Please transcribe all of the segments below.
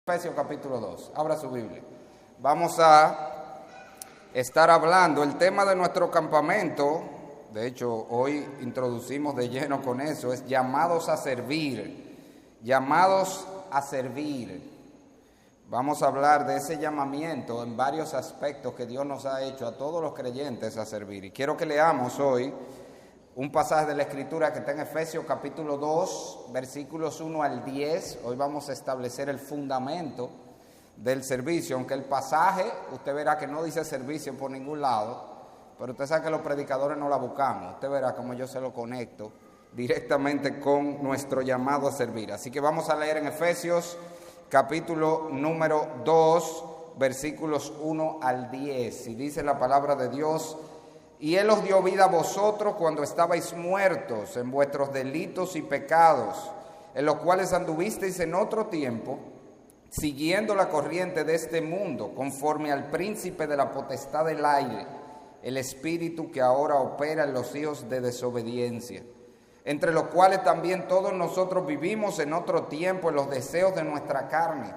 Efesios capítulo 2, abra su Biblia. Vamos a estar hablando, el tema de nuestro campamento, de hecho hoy introducimos de lleno con eso, es llamados a servir, llamados a servir. Vamos a hablar de ese llamamiento en varios aspectos que Dios nos ha hecho a todos los creyentes a servir. Y quiero que leamos hoy un pasaje de la Escritura que está en Efesios capítulo 2, versículos 1 al 10. Hoy vamos a establecer el fundamento del servicio, aunque el pasaje, usted verá que no dice servicio por ningún lado, pero usted sabe que los predicadores no la buscamos. Usted verá cómo yo se lo conecto directamente con nuestro llamado a servir. Así que vamos a leer en Efesios capítulo número 2, versículos 1 al 10. Y dice la palabra de Dios: y Él os dio vida a vosotros cuando estabais muertos en vuestros delitos y pecados, en los cuales anduvisteis en otro tiempo, siguiendo la corriente de este mundo, conforme al príncipe de la potestad del aire, el espíritu que ahora opera en los hijos de desobediencia, entre los cuales también todos nosotros vivimos en otro tiempo en los deseos de nuestra carne,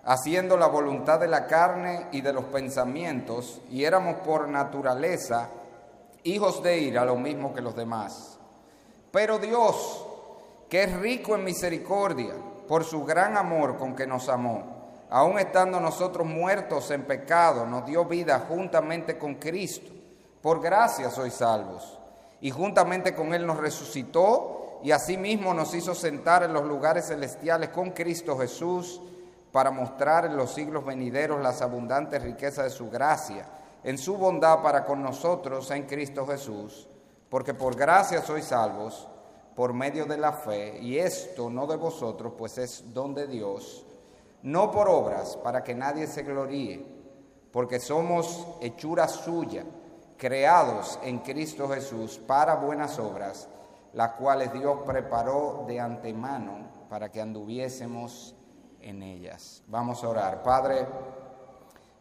haciendo la voluntad de la carne y de los pensamientos, y éramos por naturaleza hijos de ira, lo mismo que los demás. Pero Dios, que es rico en misericordia, por su gran amor con que nos amó, aun estando nosotros muertos en pecado, nos dio vida juntamente con Cristo. Por gracia sois salvos. Y juntamente con Él nos resucitó, y asimismo nos hizo sentar en los lugares celestiales con Cristo Jesús, para mostrar en los siglos venideros las abundantes riquezas de su gracia, en su bondad para con nosotros en Cristo Jesús, porque por gracia sois salvos, por medio de la fe, y esto no de vosotros, pues es don de Dios, no por obras, para que nadie se gloríe, porque somos hechura suya, creados en Cristo Jesús para buenas obras, las cuales Dios preparó de antemano para que anduviésemos en ellas. Vamos a orar. Padre,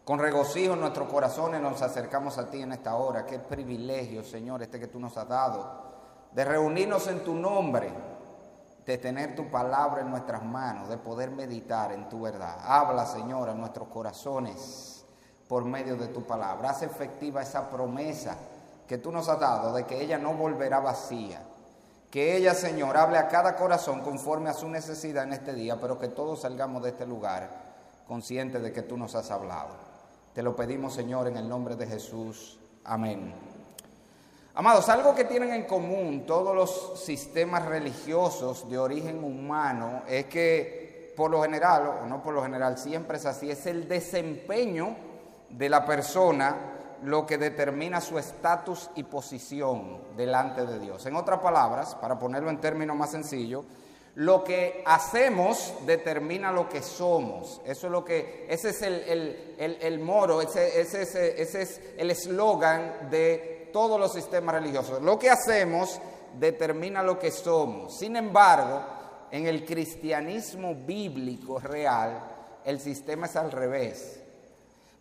con regocijo en nuestros corazones nos acercamos a ti en esta hora. Qué privilegio, Señor, que tú nos has dado, de reunirnos en tu nombre, de tener tu palabra en nuestras manos, de poder meditar en tu verdad. Habla, Señor, a nuestros corazones por medio de tu palabra. Haz efectiva esa promesa que tú nos has dado, de que ella no volverá vacía. Que ella, Señor, hable a cada corazón conforme a su necesidad en este día, pero que todos salgamos de este lugar conscientes de que tú nos has hablado. Te lo pedimos, Señor, en el nombre de Jesús. Amén. Amados, algo que tienen en común todos los sistemas religiosos de origen humano es que, por lo general, o no por lo general, siempre es así, es el desempeño de la persona lo que determina su estatus y posición delante de Dios. En otras palabras, para ponerlo en términos más sencillos, lo que hacemos determina lo que somos. Eso es lo que, ese es el moro, ese es el eslogan de todos los sistemas religiosos. Lo que hacemos determina lo que somos. Sin embargo, en el cristianismo bíblico real, el sistema es al revés.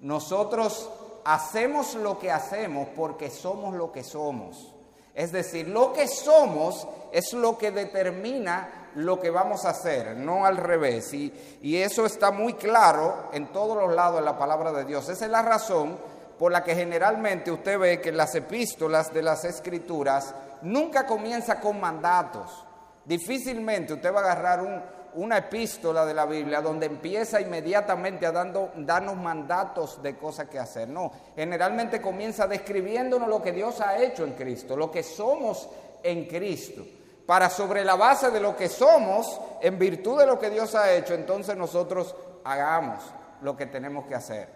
Nosotros hacemos lo que hacemos porque somos lo que somos. Es decir, lo que somos es lo que determina lo que vamos a hacer, no al revés. Y eso está muy claro en todos los lados de la palabra de Dios. Esa es la razón por la que generalmente usted ve que las epístolas de las Escrituras nunca comienza con mandatos. Difícilmente usted va a agarrar una epístola de la Biblia donde empieza inmediatamente a darnos mandatos de cosas que hacer. No, generalmente comienza describiéndonos lo que Dios ha hecho en Cristo, lo que somos en Cristo, para sobre la base de lo que somos, en virtud de lo que Dios ha hecho, entonces nosotros hagamos lo que tenemos que hacer.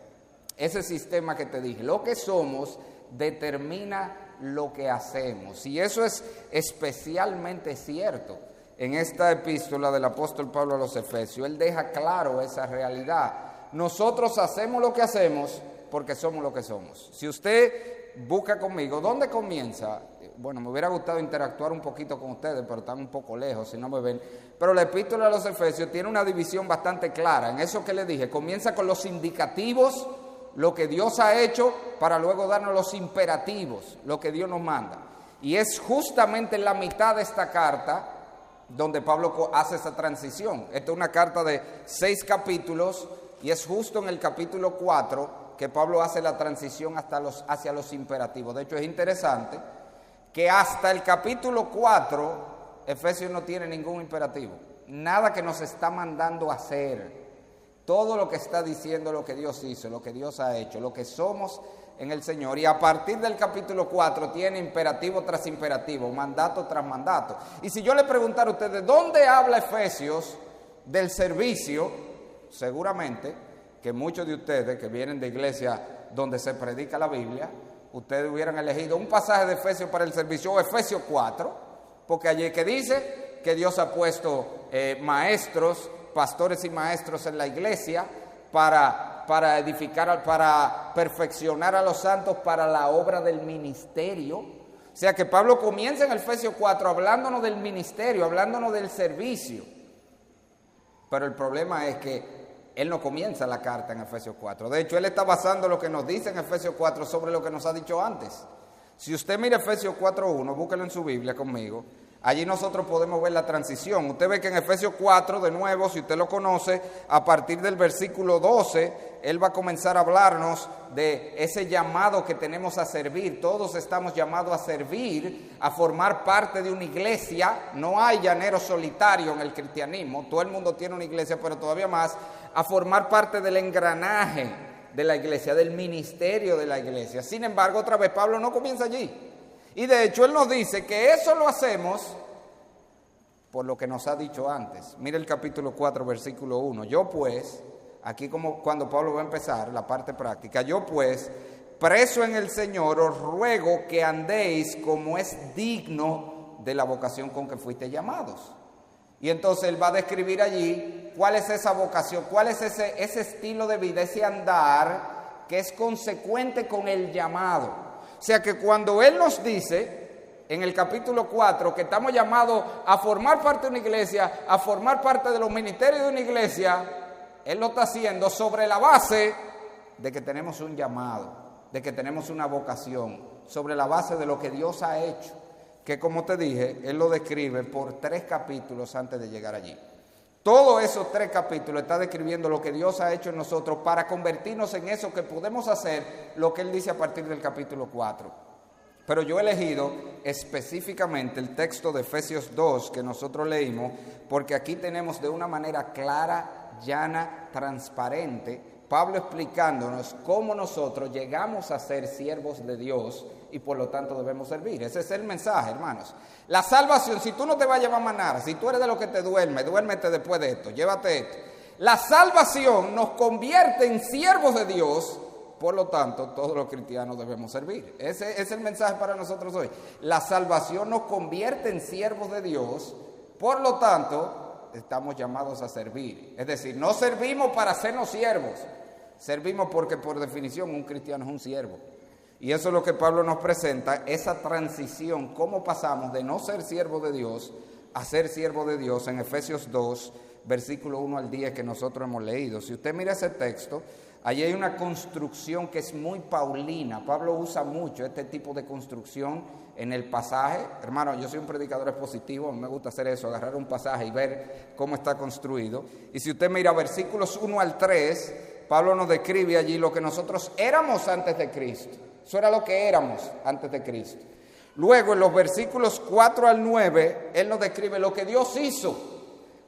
Ese sistema que te dije, lo que somos determina lo que hacemos, y eso es especialmente cierto en esta epístola del apóstol Pablo a los Efesios. Él deja claro esa realidad. Nosotros hacemos lo que hacemos porque somos lo que somos. Si usted busca conmigo, ¿dónde comienza? Bueno, me hubiera gustado interactuar un poquito con ustedes, pero están un poco lejos, si no me ven. Pero la epístola a los Efesios tiene una división bastante clara. En eso que les dije, comienza con los indicativos, lo que Dios ha hecho, para luego darnos los imperativos, lo que Dios nos manda. Y es justamente en la mitad de esta carta donde Pablo hace esa transición. Esta es una carta de 6 capítulos y es justo en el capítulo 4 que Pablo hace la transición hacia los imperativos. De hecho, es interesante que hasta el capítulo 4 Efesios no tiene ningún imperativo, nada que nos está mandando a hacer. Todo lo que está diciendo lo que Dios hizo, lo que Dios ha hecho, lo que somos en el Señor. Y a partir del capítulo 4 tiene imperativo tras imperativo, mandato tras mandato. Y si yo le preguntara a ustedes, ¿dónde habla Efesios del servicio? Seguramente que muchos de ustedes que vienen de iglesia donde se predica la Biblia, ustedes hubieran elegido un pasaje de Efesios para el servicio, o Efesios 4, porque allí que dice que Dios ha puesto maestros, pastores y maestros en la iglesia para edificar, para perfeccionar a los santos para la obra del ministerio. O sea que Pablo comienza en Efesios 4 hablándonos del ministerio, hablándonos del servicio. Pero el problema es que él no comienza la carta en Efesios 4. De hecho, él está basando lo que nos dice en Efesios 4 sobre lo que nos ha dicho antes. Si usted mira Efesios 4.1, búsquelo en su Biblia conmigo. Allí nosotros podemos ver la transición. Usted ve que en Efesios 4, de nuevo, si usted lo conoce, a partir del versículo 12, él va a comenzar a hablarnos de ese llamado que tenemos a servir. Todos estamos llamados a servir, a formar parte de una iglesia. No hay llanero solitario en el cristianismo. Todo el mundo tiene una iglesia, pero todavía más a formar parte del engranaje de la iglesia, del ministerio de la iglesia. Sin embargo, otra vez Pablo no comienza allí. Y de hecho él nos dice que eso lo hacemos por lo que nos ha dicho antes. Mira el capítulo 4, versículo 1. Yo pues, aquí como cuando Pablo va a empezar la parte práctica, yo pues, preso en el Señor, os ruego que andéis como es digno de la vocación con que fuiste llamados. Y entonces él va a describir allí cuál es esa vocación, cuál es ese estilo de vida, ese andar que es consecuente con el llamado. O sea que cuando él nos dice en el capítulo 4 que estamos llamados a formar parte de una iglesia, a formar parte de los ministerios de una iglesia, él lo está haciendo sobre la base de que tenemos un llamado, de que tenemos una vocación, sobre la base de lo que Dios ha hecho, que como te dije, él lo describe por 3 capítulos antes de llegar allí. Todos esos 3 capítulos está describiendo lo que Dios ha hecho en nosotros para convertirnos en eso que podemos hacer, lo que él dice a partir del capítulo 4. Pero yo he elegido específicamente el texto de Efesios 2 que nosotros leímos, porque aquí tenemos de una manera clara, llana, transparente, Pablo explicándonos cómo nosotros llegamos a ser siervos de Dios y por lo tanto debemos servir. Ese es el mensaje, hermanos. La salvación, si tú no te vas a llevar manera, si tú eres de los que te duérmete después de esto, llévate esto. La salvación nos convierte en siervos de Dios, por lo tanto todos los cristianos debemos servir. Ese es el mensaje para nosotros hoy. La salvación nos convierte en siervos de Dios, por lo tanto estamos llamados a servir. Es decir, no servimos para hacernos siervos, servimos porque por definición un cristiano es un siervo. Y eso es lo que Pablo nos presenta, esa transición, cómo pasamos de no ser siervo de Dios a ser siervo de Dios en Efesios 2, versículo 1 al 10 que nosotros hemos leído. Si usted mira ese texto, allí hay una construcción que es muy paulina. Pablo usa mucho este tipo de construcción en el pasaje. Hermano, yo soy un predicador expositivo, me gusta hacer eso, agarrar un pasaje y ver cómo está construido. Y si usted mira versículos 1 al 3, Pablo nos describe allí lo que nosotros éramos antes de Cristo. Eso era lo que éramos antes de Cristo. Luego en los versículos 4 al 9, él nos describe lo que Dios hizo,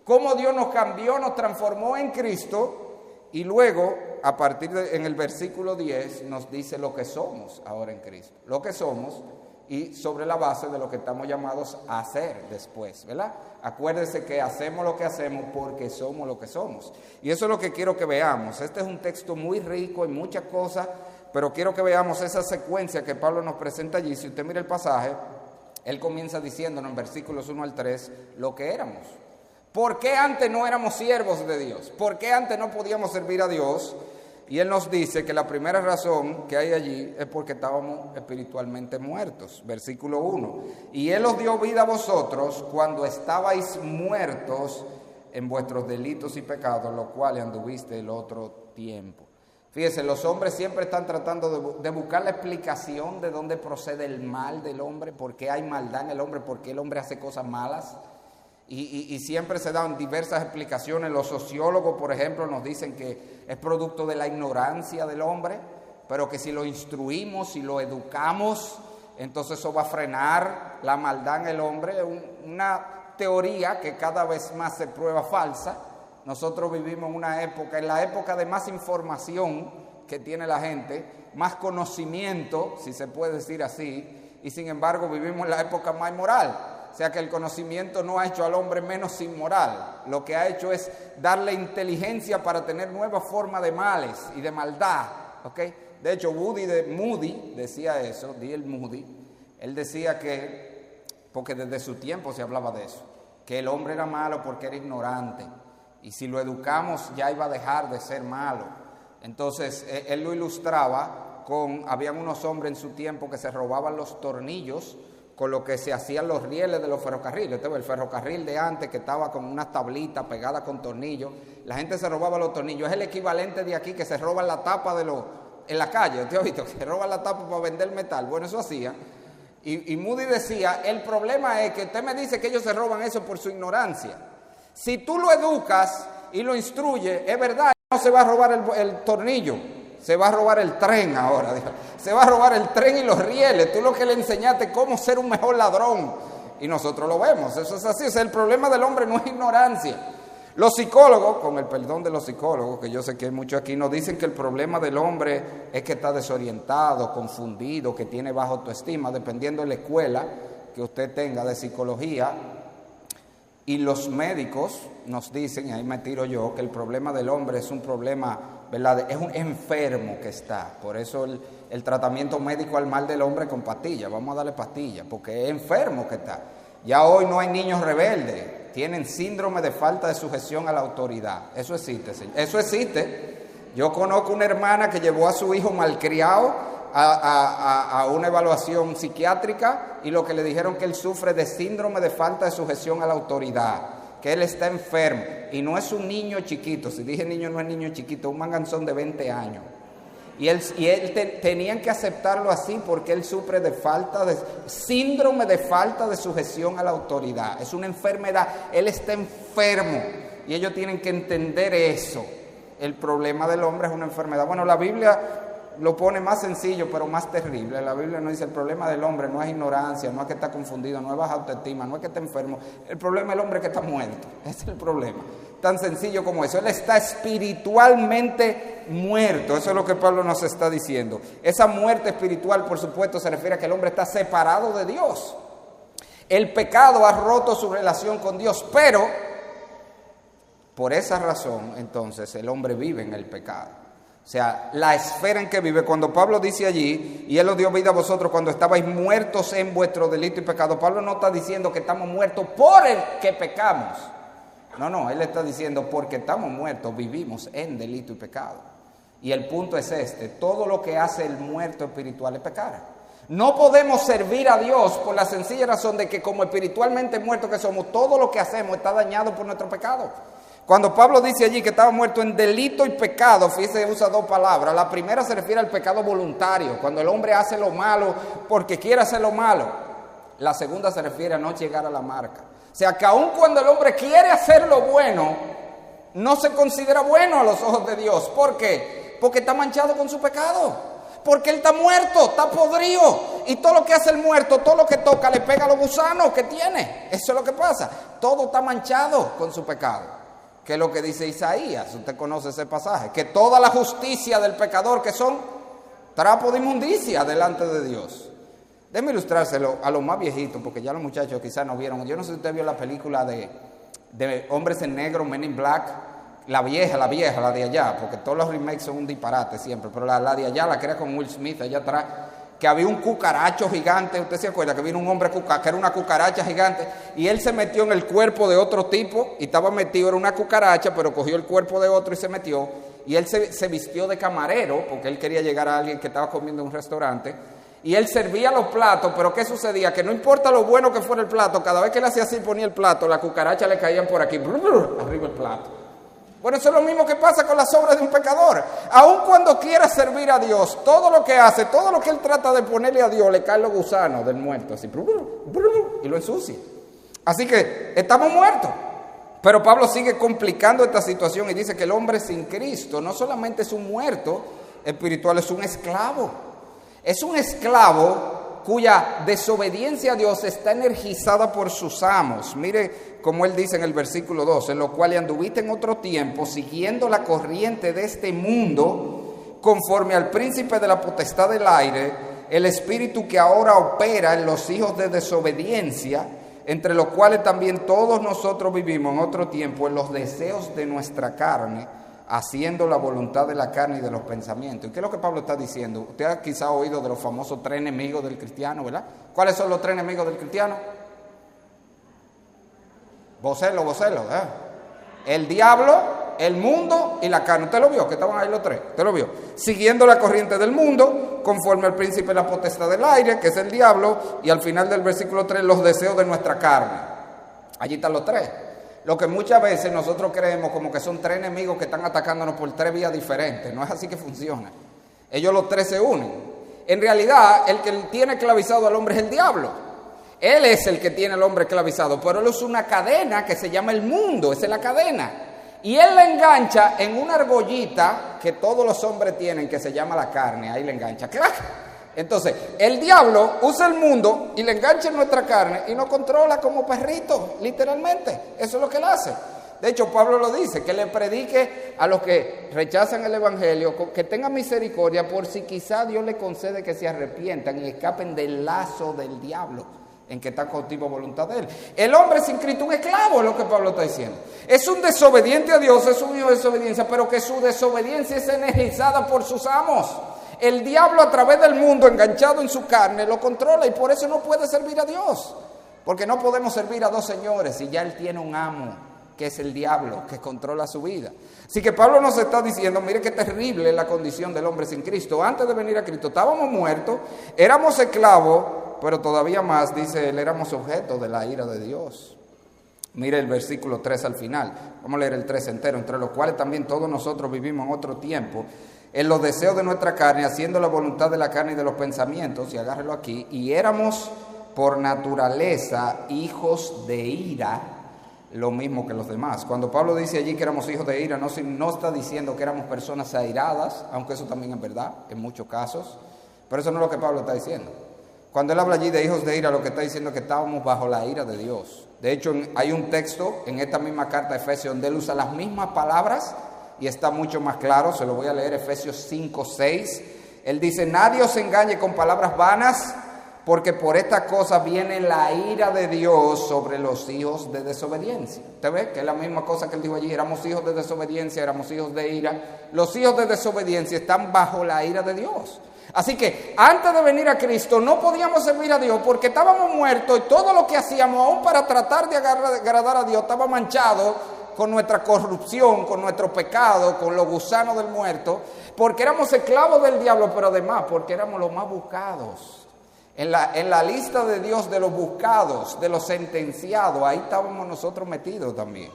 cómo Dios nos cambió, nos transformó en Cristo. Y luego, a partir en el versículo 10, nos dice lo que somos ahora en Cristo. Lo que somos y sobre la base de lo que estamos llamados a hacer después, ¿verdad? Acuérdense que hacemos lo que hacemos porque somos lo que somos. Y eso es lo que quiero que veamos. Este es un texto muy rico en muchas cosas, pero quiero que veamos esa secuencia que Pablo nos presenta allí. Si usted mira el pasaje, él comienza diciéndonos en versículos 1 al 3 lo que éramos. ¿Por qué antes no éramos siervos de Dios? ¿Por qué antes no podíamos servir a Dios? Y él nos dice que la primera razón que hay allí es porque estábamos espiritualmente muertos. Versículo 1. Y él os dio vida a vosotros cuando estabais muertos en vuestros delitos y pecados, los cuales anduviste el otro tiempo. Fíjense, los hombres siempre están tratando de buscar la explicación de dónde procede el mal del hombre, por qué hay maldad en el hombre, por qué el hombre hace cosas malas. Y siempre se dan diversas explicaciones. Los sociólogos, por ejemplo, nos dicen que es producto de la ignorancia del hombre, pero que si lo instruimos, si lo educamos, entonces eso va a frenar la maldad en el hombre. Una teoría que cada vez más se prueba falsa. Nosotros vivimos en una época, en la época de más información que tiene la gente, más conocimiento, si se puede decir así, y sin embargo vivimos en la época más inmoral. O sea que el conocimiento no ha hecho al hombre menos inmoral, lo que ha hecho es darle inteligencia para tener nuevas formas de males y de maldad, ¿ok? De hecho, Moody decía eso, D.L. Moody, él decía que, porque desde su tiempo se hablaba de eso, que el hombre era malo porque era ignorante, y si lo educamos ya iba a dejar de ser malo. Entonces, él lo ilustraba con, habían unos hombres en su tiempo que se robaban los tornillos con lo que se hacían los rieles de los ferrocarriles. El ferrocarril de antes que estaba con unas tablitas pegadas con tornillos, la gente se robaba los tornillos. Es el equivalente de aquí que se roban la tapa en la calle. ¿Usted ha visto? Que se roban la tapa para vender metal. Bueno, eso hacía. Y Moody decía, el problema es que usted me dice que ellos se roban eso por su ignorancia. Si tú lo educas y lo instruyes, es verdad, no se va a robar el tornillo. Se va a robar el tren ahora, se va a robar el tren y los rieles. Tú lo que le enseñaste cómo ser un mejor ladrón. Y nosotros lo vemos, eso es así. O sea, el problema del hombre no es ignorancia. Los psicólogos, con el perdón de los psicólogos, que yo sé que hay muchos aquí, nos dicen que el problema del hombre es que está desorientado, confundido, que tiene baja autoestima, dependiendo de la escuela que usted tenga de psicología. Y los médicos nos dicen, y ahí me tiro yo, que el problema del hombre es un problema, ¿verdad? Es un enfermo que está. Por eso el tratamiento médico al mal del hombre con pastillas. Vamos a darle pastillas, porque es enfermo que está. Ya hoy no hay niños rebeldes. Tienen síndrome de falta de sujeción a la autoridad. Eso existe, señor. Eso existe. Yo conozco una hermana que llevó a su hijo malcriado a una evaluación psiquiátrica y lo que le dijeron que él sufre de síndrome de falta de sujeción a la autoridad, que él está enfermo y no es un niño chiquito. Si dije niño, no es niño chiquito, un manganzón de 20 años. Y él tenían que aceptarlo así porque él sufre de síndrome de falta de sujeción a la autoridad. Es una enfermedad, él está enfermo y ellos tienen que entender eso. El problema del hombre es una enfermedad. Bueno, la Biblia lo pone más sencillo, pero más terrible. La Biblia nos dice el problema del hombre no es ignorancia, no es que está confundido, no es baja autoestima, no es que está enfermo. El problema del hombre es que está muerto. Ese es el problema. Tan sencillo como eso. Él está espiritualmente muerto. Eso es lo que Pablo nos está diciendo. Esa muerte espiritual, por supuesto, se refiere a que el hombre está separado de Dios. El pecado ha roto su relación con Dios, pero por esa razón, entonces, el hombre vive en el pecado. O sea, la esfera en que vive. Cuando Pablo dice allí, y Él os dio vida a vosotros cuando estabais muertos en vuestro delito y pecado, Pablo no está diciendo que estamos muertos por el que pecamos. No, Él está diciendo porque estamos muertos, vivimos en delito y pecado. Y el punto es este, todo lo que hace el muerto espiritual es pecar. No podemos servir a Dios por la sencilla razón de que como espiritualmente muertos que somos, todo lo que hacemos está dañado por nuestro pecado. Cuando Pablo dice allí que estaba muerto en delito y pecado, fíjese, usa dos palabras. La primera se refiere al pecado voluntario, cuando el hombre hace lo malo porque quiere hacer lo malo. La segunda se refiere a no llegar a la marca. O sea, que aun cuando el hombre quiere hacer lo bueno, no se considera bueno a los ojos de Dios. ¿Por qué? Porque está manchado con su pecado. Porque él está muerto, está podrido. Y todo lo que hace el muerto, todo lo que toca, le pega a los gusanos que tiene. Eso es lo que pasa. Todo está manchado con su pecado. ¿Qué es lo que dice Isaías? Usted conoce ese pasaje. Que toda la justicia del pecador que son trapo de inmundicia delante de Dios. Déjeme ilustrárselo a los más viejitos, porque ya los muchachos quizás no vieron. Yo no sé si usted vio la película de Hombres en Negro, Men in Black. La vieja, la de allá, porque todos los remakes son un disparate siempre. Pero la de allá, la que era con Will Smith allá atrás, que había un cucaracho gigante. ¿Usted se acuerda que vino un hombre que era una cucaracha gigante? Y él se metió en el cuerpo de otro tipo y estaba metido, era una cucaracha, pero cogió el cuerpo de otro y se metió. Y él se vistió de camarero porque él quería llegar a alguien que estaba comiendo en un restaurante. Y él servía los platos, pero ¿qué sucedía? Que no importa lo bueno que fuera el plato, cada vez que él hacía así ponía el plato, la cucaracha le caían por aquí, arriba el plato. Bueno, eso es lo mismo que pasa con las obras de un pecador. Aun cuando quiera servir a Dios, todo lo que hace, todo lo que él trata de ponerle a Dios, le caen los gusanos del muerto, así, y lo ensucia. Así que estamos muertos. Pero Pablo sigue complicando esta situación y dice que el hombre sin Cristo no solamente es un muerto espiritual, es un esclavo. Es un esclavo cuya desobediencia a Dios está energizada por sus amos. Mire como él dice en el versículo 2, en lo cual anduviste en otro tiempo, siguiendo la corriente de este mundo, conforme al príncipe de la potestad del aire, el espíritu que ahora opera en los hijos de desobediencia, entre los cuales también todos nosotros vivimos en otro tiempo en los deseos de nuestra carne, haciendo la voluntad de la carne y de los pensamientos. ¿Y qué es lo que Pablo está diciendo? Usted ha quizá oído de los famosos 3 enemigos del cristiano, ¿verdad? ¿Cuáles son los 3 enemigos del cristiano? Vocelo, ¿eh? El diablo, el mundo y la carne. ¿Usted lo vio? Que estaban ahí los 3. ¿Usted lo vio? Siguiendo la corriente del mundo, conforme al príncipe de la potestad del aire, que es el diablo, y al final del versículo 3, los deseos de nuestra carne. Allí están los 3. Lo que muchas veces nosotros creemos como que son 3 enemigos que están atacándonos por 3 vías diferentes. No es así que funciona. Ellos los 3 se unen. En realidad, el que tiene esclavizado al hombre es el diablo. Él es el que tiene al hombre esclavizado, pero él usa una cadena que se llama el mundo, esa es la cadena. Y él la engancha en una argollita que todos los hombres tienen, que se llama la carne, ahí la engancha. ¡Clac! Entonces, el diablo usa el mundo y le engancha en nuestra carne y nos controla como perrito, literalmente. Eso es lo que él hace. De hecho, Pablo lo dice, que le predique a los que rechazan el evangelio, que tengan misericordia por si quizá Dios le concede que se arrepientan y escapen del lazo del diablo en que está cautivo voluntad de él. El hombre sin Cristo, un esclavo, es lo que Pablo está diciendo. Es un desobediente a Dios, es un hijo de desobediencia, pero que su desobediencia es energizada por sus amos. El diablo, a través del mundo, enganchado en su carne, lo controla y por eso no puede servir a Dios. Porque no podemos servir a 2 señores y ya él tiene un amo, que es el diablo, que controla su vida. Así que Pablo nos está diciendo, mire qué terrible es la condición del hombre sin Cristo. Antes de venir a Cristo estábamos muertos, éramos esclavos, pero todavía más, dice él, éramos objeto de la ira de Dios. Mire el versículo 3 al final. Vamos a leer el 3 entero. Entre los cuales también todos nosotros vivimos en otro tiempo, en los deseos de nuestra carne, haciendo la voluntad de la carne y de los pensamientos, y agárrelo aquí, y éramos por naturaleza hijos de ira, lo mismo que los demás. Cuando Pablo dice allí que éramos hijos de ira, no está diciendo que éramos personas airadas, aunque eso también es verdad en muchos casos, pero eso no es lo que Pablo está diciendo. Cuando él habla allí de hijos de ira, lo que está diciendo es que estábamos bajo la ira de Dios. De hecho, hay un texto en esta misma carta de Efesios donde él usa las mismas palabras y está mucho más claro. Se lo voy a leer, Efesios 5:6. Él dice, nadie os engañe con palabras vanas, porque por esta cosa viene la ira de Dios sobre los hijos de desobediencia. ¿Usted ve? Que es la misma cosa que él dijo allí, éramos hijos de desobediencia, éramos hijos de ira. Los hijos de desobediencia están bajo la ira de Dios. Así que antes de venir a Cristo no podíamos servir a Dios porque estábamos muertos y todo lo que hacíamos, aún para tratar de agradar a Dios, estaba manchado con nuestra corrupción, con nuestro pecado, con los gusanos del muerto, porque éramos esclavos del diablo, pero además porque éramos los más buscados. En la lista de Dios de los buscados, de los sentenciados, ahí estábamos nosotros metidos también.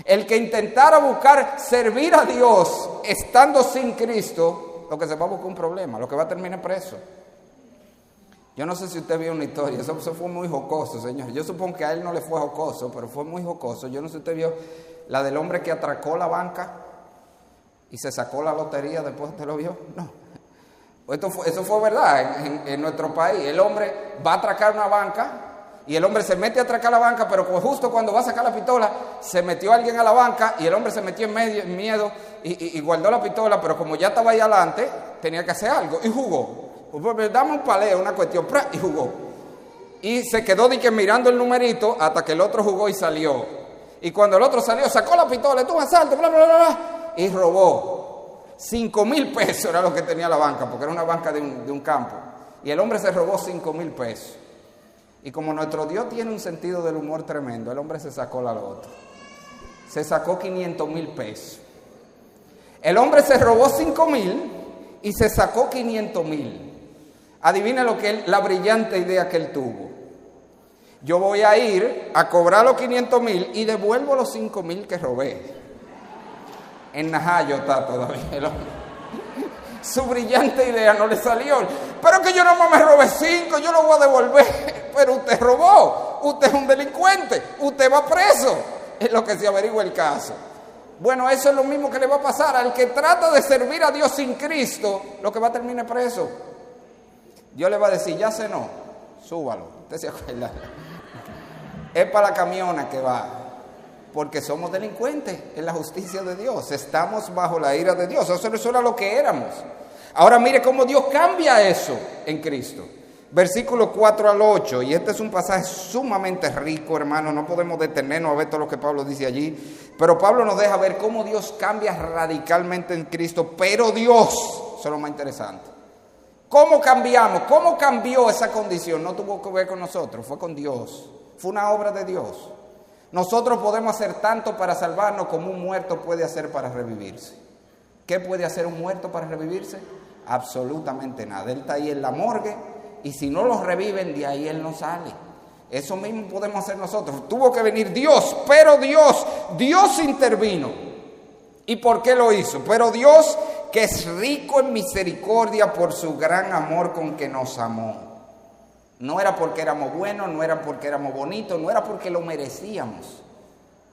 El que intentara buscar servir a Dios estando sin Cristo, lo que se va a buscar un problema, lo que va a terminar preso. Yo no sé si usted vio una historia, eso fue muy jocoso, señor. Yo supongo que a él no le fue jocoso, pero fue muy jocoso. Yo no sé si usted vio la del hombre que atracó la banca y se sacó la lotería después. ¿Usted lo vio? No. Eso fue verdad en nuestro país. El hombre va a atracar una banca y el hombre se mete a atracar la banca, pero justo cuando va a sacar la pistola, se metió alguien a la banca y el hombre se metió en miedo y guardó la pistola, pero como ya estaba ahí adelante, tenía que hacer algo y jugó. Pues, dame un paleo, una cuestión, y jugó. Y se quedó mirando el numerito hasta que el otro jugó y salió. Y cuando el otro salió, sacó la pistola, tuvo un asalto, bla, bla, bla, bla, y robó. 5,000 pesos era lo que tenía la banca, porque era una banca de un campo. Y el hombre se robó 5,000 pesos. Y como nuestro Dios tiene un sentido del humor tremendo, el hombre se sacó la loto. Se sacó 500,000 pesos. El hombre se robó 5,000 y se sacó 500,000. Adivina la brillante idea que él tuvo. Yo voy a ir a cobrar los 500,000 y devuelvo los 5,000 que robé. En Najayo está todavía el hombre. Su brillante idea no le salió. Pero que yo no me robé 5, yo lo voy a devolver. Pero usted robó, usted es un delincuente. va preso, en lo que se averigua el caso. Bueno, eso es lo mismo que le va a pasar al que trata de servir a Dios sin Cristo, lo que va a terminar preso. Dios le va a decir, ya cenó, súbalo. Usted se acuerda. Es para la camiona que va, porque somos delincuentes en la justicia de Dios. Estamos bajo la ira de Dios. Eso era lo que éramos. Ahora mire cómo Dios cambia eso en Cristo. Versículo 4 al 8, y este es un pasaje sumamente rico, hermano, no podemos detenernos a ver todo lo que Pablo dice allí, pero Pablo nos deja ver cómo Dios cambia radicalmente en Cristo, pero Dios, eso es lo más interesante. ¿Cómo cambiamos? ¿Cómo cambió esa condición? No tuvo que ver con nosotros, fue con Dios, fue una obra de Dios. Nosotros podemos hacer tanto para salvarnos como un muerto puede hacer para revivirse. ¿Qué puede hacer un muerto para revivirse? Absolutamente nada. Él está ahí en la morgue, y si no los reviven, de ahí él no sale. Eso mismo podemos hacer nosotros. Tuvo que venir Dios, pero Dios intervino. ¿Y por qué lo hizo? Pero Dios, que es rico en misericordia por su gran amor con que nos amó. No era porque éramos buenos, no era porque éramos bonitos, no era porque lo merecíamos.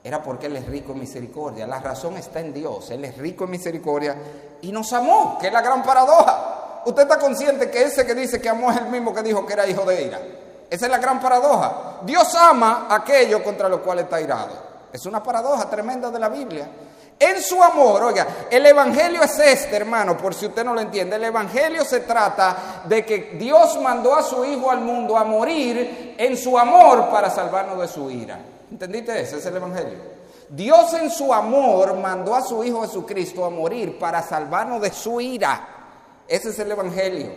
Era porque Él es rico en misericordia. La razón está en Dios. Él es rico en misericordia y nos amó, que es la gran paradoja. ¿Usted está consciente que ese que dice que amó es el mismo que dijo que era hijo de ira? Esa es la gran paradoja. Dios ama aquello contra lo cual está irado. Es una paradoja tremenda de la Biblia. En su amor, oiga, el evangelio es este, hermano, por si usted no lo entiende. El evangelio se trata de que Dios mandó a su Hijo al mundo a morir en su amor para salvarnos de su ira. ¿Entendiste? Ese es el evangelio. Dios en su amor mandó a su Hijo Jesucristo a morir para salvarnos de su ira. Ese es el evangelio.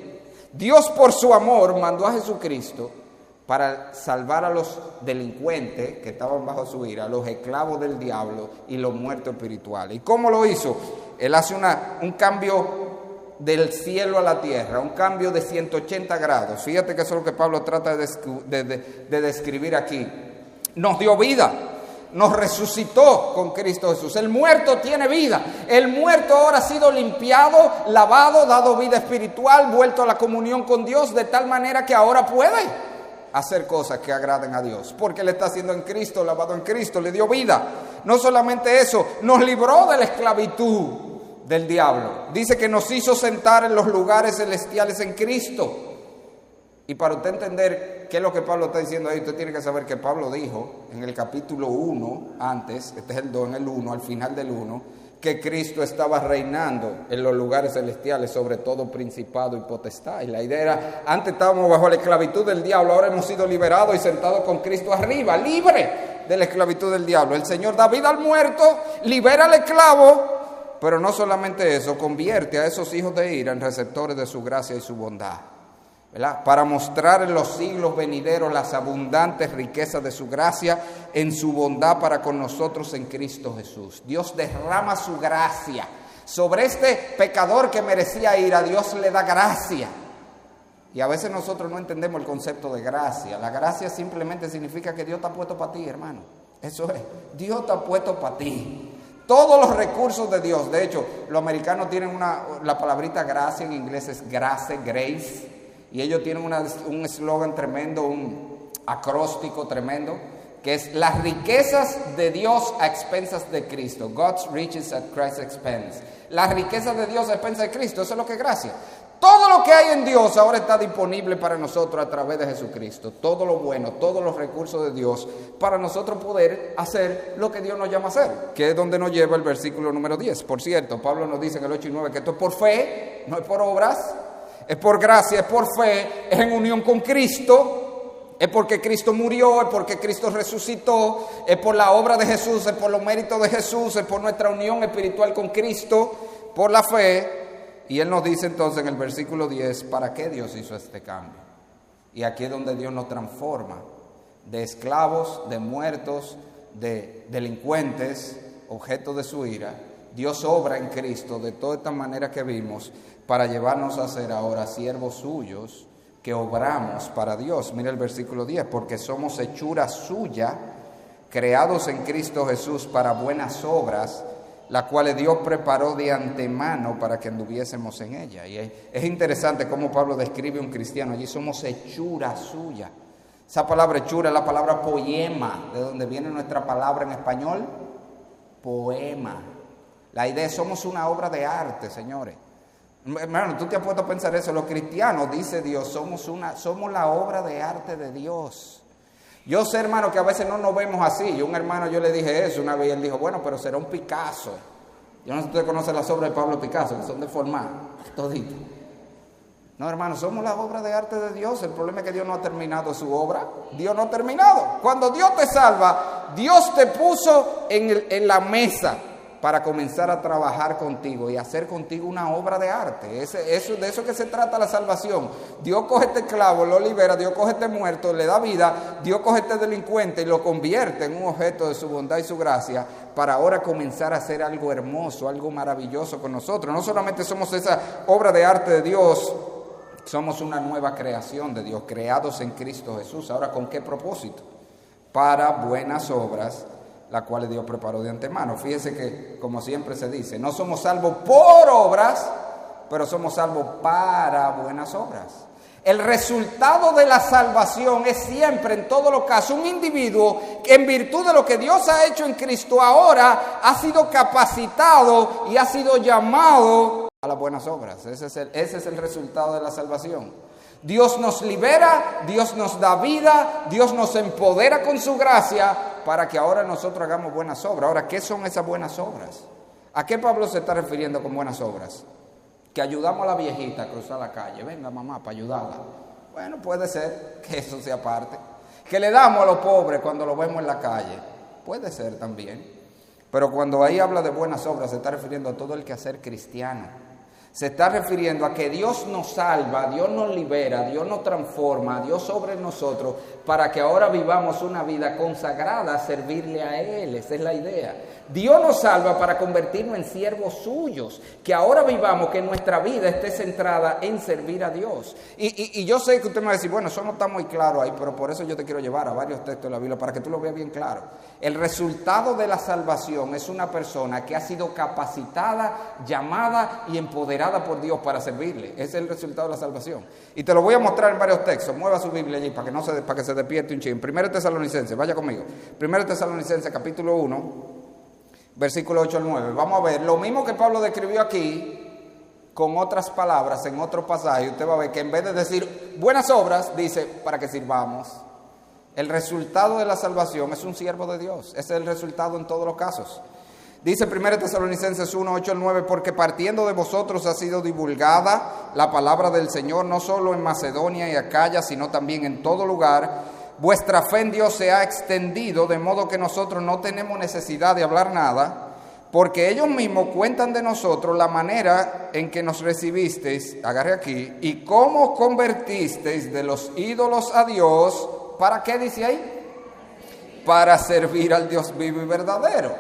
Dios por su amor mandó a Jesucristo para salvar a los delincuentes que estaban bajo su ira, los esclavos del diablo y los muertos espirituales. ¿Y cómo lo hizo? Él hace un cambio del cielo a la tierra, un cambio de 180 grados. Fíjate que eso es lo que Pablo trata de describir aquí. Nos dio vida, nos resucitó con Cristo Jesús. El muerto tiene vida. El muerto ahora ha sido limpiado, lavado, dado vida espiritual, vuelto a la comunión con Dios, de tal manera que ahora puede hacer cosas que agraden a Dios, porque Él está haciendo en Cristo, lavado en Cristo, le dio vida. No solamente eso, nos libró de la esclavitud del diablo. Dice que nos hizo sentar en los lugares celestiales en Cristo. Y para usted entender qué es lo que Pablo está diciendo ahí, usted tiene que saber que Pablo dijo en el capítulo 1, antes, este es el 2, en el 1, al final del 1, que Cristo estaba reinando en los lugares celestiales sobre todo principado y potestad. Y la idea era, antes estábamos bajo la esclavitud del diablo, ahora hemos sido liberados y sentados con Cristo arriba, libre de la esclavitud del diablo. El Señor da vida al muerto, libera al esclavo, pero no solamente eso, convierte a esos hijos de ira en receptores de su gracia y su bondad, ¿verdad? Para mostrar en los siglos venideros las abundantes riquezas de su gracia en su bondad para con nosotros en Cristo Jesús. Dios derrama su gracia sobre este pecador que merecía ira. Dios le da gracia. Y a veces nosotros no entendemos el concepto de gracia. La gracia simplemente significa que Dios está puesto para ti, hermano. Eso es, Dios está puesto para ti. Todos los recursos de Dios. De hecho, los americanos tienen la palabrita gracia en inglés es grace, grace. Y ellos tienen un eslogan tremendo, un acróstico tremendo, que es las riquezas de Dios a expensas de Cristo. God's riches at Christ's expense. Las riquezas de Dios a expensas de Cristo, eso es lo que es gracia. Todo lo que hay en Dios ahora está disponible para nosotros a través de Jesucristo. Todo lo bueno, todos los recursos de Dios para nosotros poder hacer lo que Dios nos llama a hacer, que es donde nos lleva el versículo número 10. Por cierto, Pablo nos dice en el 8 y 9 que esto es por fe, no es por obras. Es por gracia, es por fe, es en unión con Cristo, es porque Cristo murió, es porque Cristo resucitó, es por la obra de Jesús, es por los méritos de Jesús, es por nuestra unión espiritual con Cristo, por la fe. Y Él nos dice entonces en el versículo 10, ¿para qué Dios hizo este cambio? Y aquí es donde Dios nos transforma de esclavos, de muertos, de delincuentes, objetos de su ira. Dios obra en Cristo de toda esta manera que vimos para llevarnos a ser ahora siervos suyos que obramos para Dios. Mira el versículo 10, porque somos hechura suya, creados en Cristo Jesús para buenas obras, las cuales Dios preparó de antemano para que anduviésemos en ella. Y es interesante cómo Pablo describe a un cristiano allí, somos hechura suya. Esa palabra hechura es la palabra poema, de donde viene nuestra palabra en español, poema. La idea es somos una obra de arte, señores. Hermano, tú te has puesto a pensar eso. Los cristianos, dice Dios, somos la obra de arte de Dios. Yo sé, hermano, que a veces no nos vemos así. Yo a un hermano yo le dije eso una vez y él dijo, bueno, pero será un Picasso. Yo no sé si usted conoce las obras de Pablo Picasso, que son deformadas, toditas. No, hermano, somos la obra de arte de Dios. El problema es que Dios no ha terminado su obra. Dios no ha terminado. Cuando Dios te salva, Dios te puso en la mesa para comenzar a trabajar contigo y hacer contigo una obra de arte. De eso que se trata la salvación. Dios coge este clavo, lo libera, Dios coge este muerto, le da vida, Dios coge este delincuente y lo convierte en un objeto de su bondad y su gracia para ahora comenzar a hacer algo hermoso, algo maravilloso con nosotros. No solamente somos esa obra de arte de Dios, somos una nueva creación de Dios, creados en Cristo Jesús. Ahora, ¿con qué propósito? Para buenas obras, la cual Dios preparó de antemano. Fíjese que, como siempre se dice, no somos salvos por obras, pero somos salvos para buenas obras. El resultado de la salvación es siempre, en todos los casos, un individuo que en virtud de lo que Dios ha hecho en Cristo ahora ha sido capacitado y ha sido llamado a las buenas obras. Ese es el resultado de la salvación. Dios nos libera, Dios nos da vida, Dios nos empodera con su gracia para que ahora nosotros hagamos buenas obras. Ahora, ¿qué son esas buenas obras? ¿A qué Pablo se está refiriendo con buenas obras? Que ayudamos a la viejita a cruzar la calle. Venga, mamá, para ayudarla. Bueno, puede ser que eso sea parte. Que le damos a los pobres cuando los vemos en la calle. Puede ser también. Pero cuando ahí habla de buenas obras, se está refiriendo a todo el quehacer cristiano. Se está refiriendo a que Dios nos salva, Dios nos libera, Dios nos transforma, Dios obra en nosotros para que ahora vivamos una vida consagrada a servirle a Él. Esa es la idea. Dios nos salva para convertirnos en siervos suyos, que ahora vivamos, que nuestra vida esté centrada en servir a Dios. Y yo sé que usted me va a decir, bueno, eso no está muy claro ahí, pero por eso yo te quiero llevar a varios textos de la Biblia para que tú lo veas bien claro. El resultado de la salvación es una persona que ha sido capacitada, llamada y empoderada por Dios para servirle. Ese es el resultado de la salvación. Y te lo voy a mostrar en varios textos. Mueva su Biblia allí para que se despierte un chin. 1 Tesalonicenses, vaya conmigo. 1 Tesalonicenses capítulo 1. Versículo 8 al 9. Vamos a ver lo mismo que Pablo describió aquí, con otras palabras, en otro pasaje. Usted va a ver que en vez de decir buenas obras, dice para que sirvamos. El resultado de la salvación es un siervo de Dios. Ese es el resultado en todos los casos. Dice 1 Tesalonicenses 1, 8 al 9, porque partiendo de vosotros ha sido divulgada la palabra del Señor, no solo en Macedonia y Acaya, sino también en todo lugar. Vuestra fe en Dios se ha extendido, de modo que nosotros no tenemos necesidad de hablar nada, porque ellos mismos cuentan de nosotros la manera en que nos recibisteis, agarre aquí, y cómo convertisteis de los ídolos a Dios. ¿Para qué dice ahí? Para servir al Dios vivo y verdadero.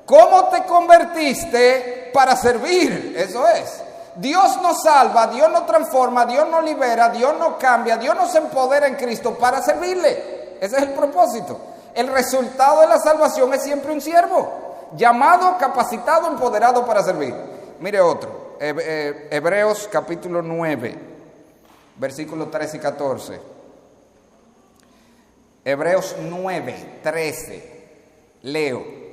¿Cómo te convertiste para servir? Eso es. Dios nos salva, Dios nos transforma, Dios nos libera, Dios nos cambia, Dios nos empodera en Cristo para servirle. Ese es el propósito. El resultado de la salvación es siempre un siervo, llamado, capacitado, empoderado para servir. Mire otro, Hebreos capítulo 9, versículos 13 y 14. Hebreos 9, 13, leo.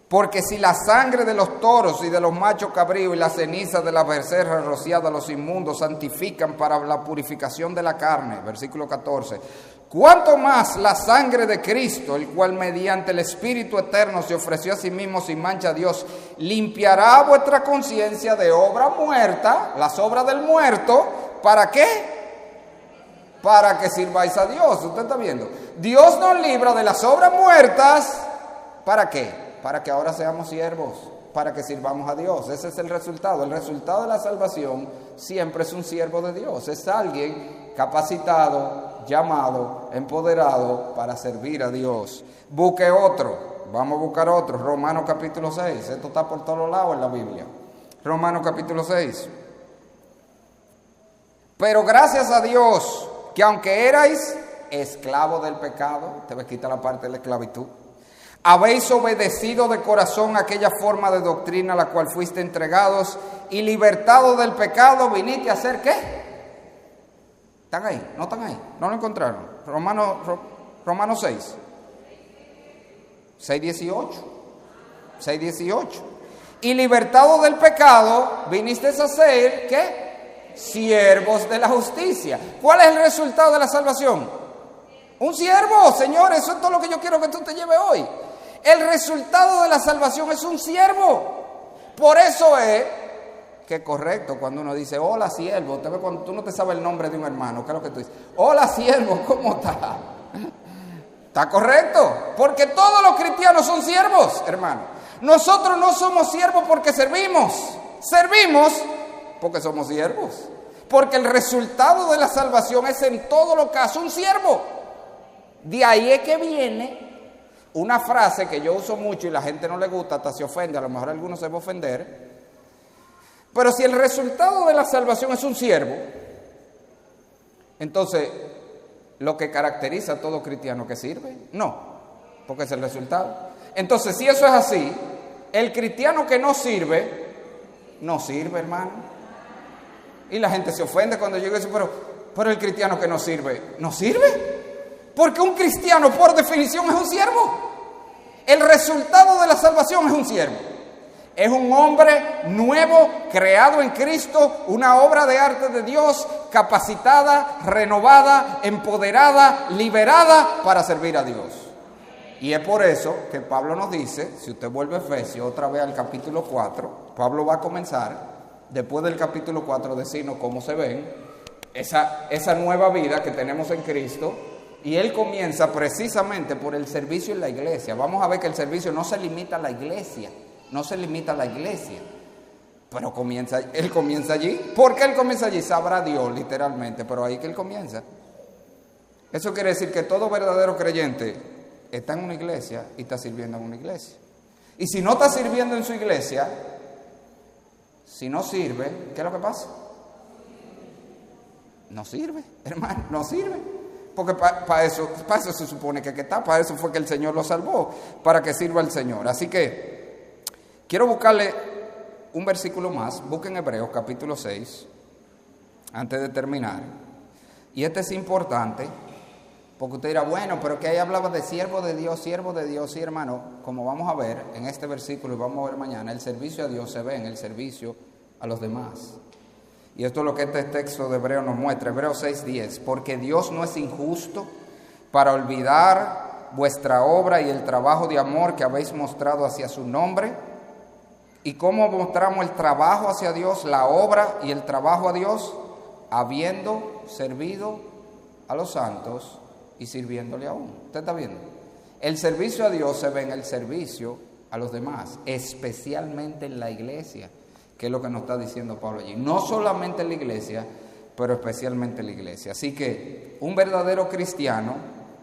Porque si la sangre de los toros y de los machos cabríos y la ceniza de las becerras rociadas a los inmundos santifican para la purificación de la carne, versículo 14, ¿cuánto más la sangre de Cristo, el cual mediante el Espíritu Eterno se ofreció a sí mismo sin mancha a Dios, limpiará vuestra conciencia de obra muerta, las obras del muerto? ¿Para qué? Para que sirváis a Dios. ¿Usted está viendo? Dios nos libra de las obras muertas. ¿Para qué? Para que ahora seamos siervos, para que sirvamos a Dios. Ese es el resultado. El resultado de la salvación siempre es un siervo de Dios. Es alguien capacitado, llamado, empoderado para servir a Dios. Busque otro. Vamos a buscar otro. Romanos capítulo 6. Esto está por todos lados en la Biblia. Romanos capítulo 6. Pero gracias a Dios que aunque erais esclavos del pecado, te voy a quitar la parte de la esclavitud, habéis obedecido de corazón aquella forma de doctrina a la cual fuiste entregados y libertados del pecado, viniste a hacer ¿qué? ¿Están ahí? ¿No están ahí? ¿No lo encontraron? Romanos 6. 6:18. 6:18. Y libertados del pecado, viniste a ser, ¿qué? Siervos de la justicia. ¿Cuál es el resultado de la salvación? Un siervo, Señor, eso es todo lo que yo quiero que tú te lleves hoy. El resultado de la salvación es un siervo. Por eso es que es correcto cuando uno dice, hola siervo. Usted ve cuando tú no te sabes el nombre de un hermano, ¿qué es lo que tú dices? Hola siervo, ¿cómo está? Está correcto, porque todos los cristianos son siervos, hermano. Nosotros no somos siervos porque servimos porque somos siervos. Porque el resultado de la salvación es en todos los casos un siervo. De ahí es que viene una frase que yo uso mucho y la gente no le gusta, hasta se ofende, a lo mejor alguno se va a ofender. Pero si el resultado de la salvación es un siervo, entonces, ¿lo que caracteriza a todo cristiano que sirve? No, porque es el resultado. Entonces, si eso es así, el cristiano que no sirve, hermano. Y la gente se ofende cuando yo digo eso, pero el cristiano que no sirve, ¿no sirve? Porque un cristiano, por definición, es un siervo. El resultado de la salvación es un siervo. Es un hombre nuevo, creado en Cristo, una obra de arte de Dios, capacitada, renovada, empoderada, liberada para servir a Dios. Y es por eso que Pablo nos dice, si usted vuelve a Efesios otra vez al capítulo 4, Pablo va a comenzar, después del capítulo 4, decirnos cómo se ven esa nueva vida que tenemos en Cristo. Y él comienza precisamente por el servicio en la iglesia. Vamos a ver que el servicio no se limita a la iglesia. Pero él comienza allí. ¿Por qué él comienza allí? Sabrá Dios, literalmente, pero ahí que él comienza. Eso quiere decir que todo verdadero creyente está en una iglesia y está sirviendo en una iglesia. Y si no está sirviendo en su iglesia, si no sirve, ¿qué es lo que pasa? No sirve, hermano, no sirve. Porque para eso se supone que está, para eso fue que el Señor lo salvó, para que sirva al Señor. Así que quiero buscarle un versículo más, busquen Hebreos capítulo 6, antes de terminar. Y este es importante, porque usted dirá, bueno, pero que ahí hablaba de siervo de Dios, sí, hermano. Como vamos a ver en este versículo y vamos a ver mañana, el servicio a Dios se ve en el servicio a los demás. Y esto es lo que este texto de Hebreos nos muestra, Hebreos 6:10, porque Dios no es injusto para olvidar vuestra obra y el trabajo de amor que habéis mostrado hacia su nombre. ¿Y cómo mostramos el trabajo hacia Dios, la obra y el trabajo a Dios? Habiendo servido a los santos y sirviéndole aún. ¿Usted está viendo? El servicio a Dios se ve en el servicio a los demás, especialmente en la iglesia. Que es lo que nos está diciendo Pablo allí. No solamente en la iglesia, pero especialmente en la iglesia. Así que un verdadero cristiano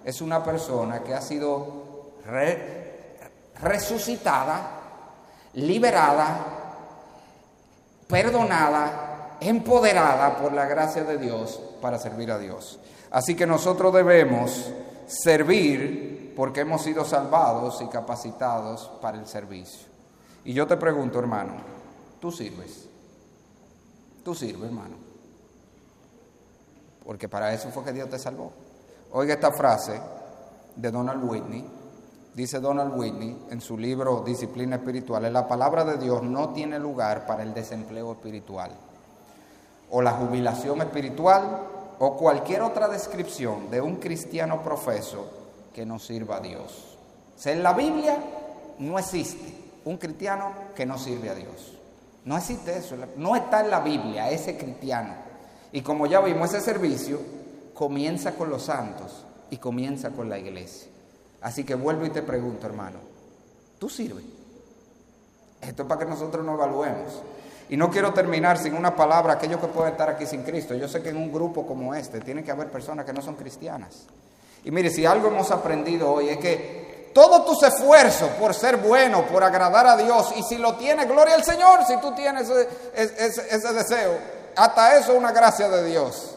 es una persona que ha sido resucitada, liberada, perdonada, empoderada por la gracia de Dios para servir a Dios. Así que nosotros debemos servir porque hemos sido salvados y capacitados para el servicio. Y yo te pregunto, hermano, ¿tú sirves? ¿Tú sirves, hermano? Porque para eso fue que Dios te salvó. Oiga esta frase de Donald Whitney. Dice Donald Whitney en su libro Disciplina Espiritual: la palabra de Dios no tiene lugar para el desempleo espiritual, o la jubilación espiritual, o cualquier otra descripción de un cristiano profeso que no sirva a Dios. O sea, en la Biblia no existe un cristiano que no sirve a Dios. No existe eso, no está en la Biblia ese cristiano. Y como ya vimos, ese servicio comienza con los santos y comienza con la iglesia. Así que vuelvo y te pregunto, hermano, ¿tú sirves? Esto es para que nosotros nos evaluemos. Y no quiero terminar sin una palabra a aquellos que pueden estar aquí sin Cristo. Yo sé que en un grupo como este tiene que haber personas que no son cristianas. Y mire, si algo hemos aprendido hoy es que todos tus esfuerzos por ser bueno, por agradar a Dios, y si lo tienes, gloria al Señor, si tú tienes ese deseo, hasta eso es una gracia de Dios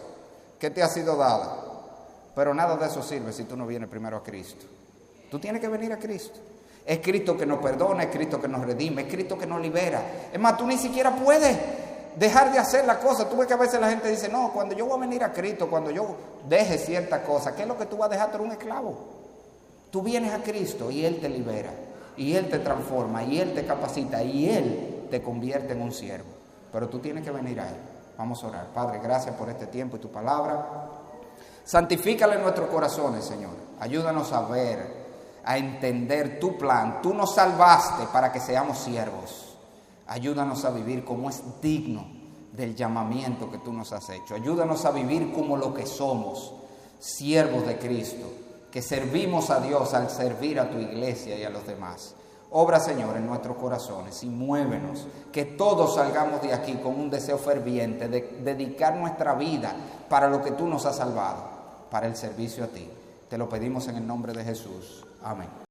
que te ha sido dada. Pero nada de eso sirve si tú no vienes primero a Cristo. Tú tienes que venir a Cristo. Es Cristo que nos perdona, es Cristo que nos redime, es Cristo que nos libera. Es más, tú ni siquiera puedes. dejar de hacer la cosa. Tú ves que a veces la gente dice, no, cuando yo voy a venir a Cristo, cuando yo deje cierta cosa, ¿qué es lo que tú vas a dejar? Tú eres un esclavo. Tú vienes a Cristo y Él te libera, y Él te transforma, y Él te capacita, y Él te convierte en un siervo. Pero tú tienes que venir a Él. Vamos a orar. Padre, gracias por este tiempo y tu palabra. Santifícale nuestros corazones, Señor. Ayúdanos a ver, a entender tu plan. Tú nos salvaste para que seamos siervos. Ayúdanos a vivir como es digno del llamamiento que tú nos has hecho. Ayúdanos a vivir como lo que somos, siervos de Cristo, que servimos a Dios al servir a tu iglesia y a los demás. Obra, Señor, en nuestros corazones y muévenos, que todos salgamos de aquí con un deseo ferviente de dedicar nuestra vida para lo que tú nos has salvado, para el servicio a ti. Te lo pedimos en el nombre de Jesús. Amén.